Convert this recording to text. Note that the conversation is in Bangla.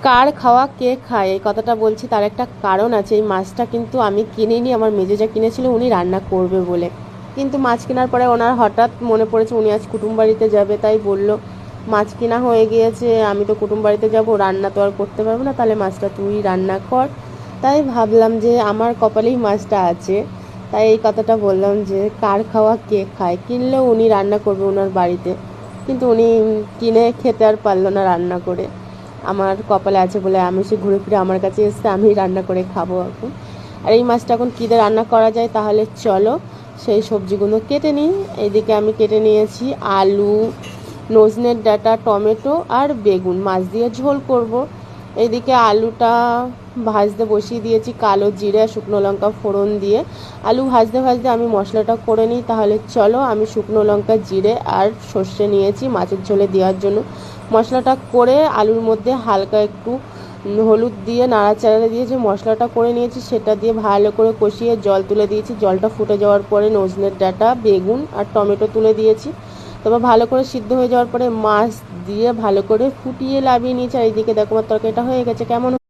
কার খাওয়া কে খায় এই কথাটা বলছি তার একটা কারণ আছে। এই মাছটা কিন্তু আমি কিনিনি, আমার মেজো কিনেছিল উনি রান্না করবে বলে। কিন্তু মাছ কেনার পরে ওনার হঠাৎ মনে পড়েছে উনি আজ কুটুম বাড়িতে যাবে, তাই বলল মাছ কেনা হয়ে গিয়েছে, আমি তো কুটুম বাড়িতে যাবো, রান্না তো আর করতে পারবো না, তাহলে মাছটা তুই রান্না কর। তাই ভাবলাম যে আমার কপালেই মাছটা আছে, তাই এই কথাটা বললাম যে কার খাওয়া কে খায়। কিনলেও উনি রান্না করবে ওনার বাড়িতে, কিন্তু উনি কিনে খেতে আর পারলো না রান্না করে। আমার কপালে আছে বলে আমি সে ঘুরে ফিরে আমার কাছে এসে আমি রান্না করে খাবো এখন। আর এই মাছটা এখন কী দিয়ে রান্না করা যায় তাহলে চলো সেই সবজিগুলো কেটে নিই। এইদিকে আমি কেটে নিয়েছি আলু, নজনের ডাঁটা, টমেটো আর বেগুন, মাছ দিয়ে ঝোল করব। এইদিকে আলুটা ভাজতে বসিয়ে দিয়েছি কালো জিরে শুকনো লঙ্কা ফোড়ন দিয়ে। আলু ভাজতে ভাজতে আমি মশলাটা করে নিই। তাহলে চলো, আমি শুকনো লঙ্কা জিরে আর সর্ষে নিয়েছি মাছের ঝোলে দেওয়ার জন্য। মশলাটা করে আলুর মধ্যে হালকা একটু হলুদ দিয়ে নাড়াচাড়া দিয়ে যে মশলাটা করে নিয়েছি সেটা দিয়ে ভালো করে কষিয়ে জল তুলে দিয়েছি। জলটা ফুটে যাওয়ার পরে নজনের ডাঁটা, বেগুন আর টমেটো তুলে দিয়েছি। তারপর ভালো করে সিদ্ধ হয়ে যাওয়ার পরে মাছ দিয়ে ভালো করে ফুটিয়ে লাভিয়ে নিয়েছি। আর এইদিকে দেখো আমার তরকারিটা হয়ে গেছে। কেমন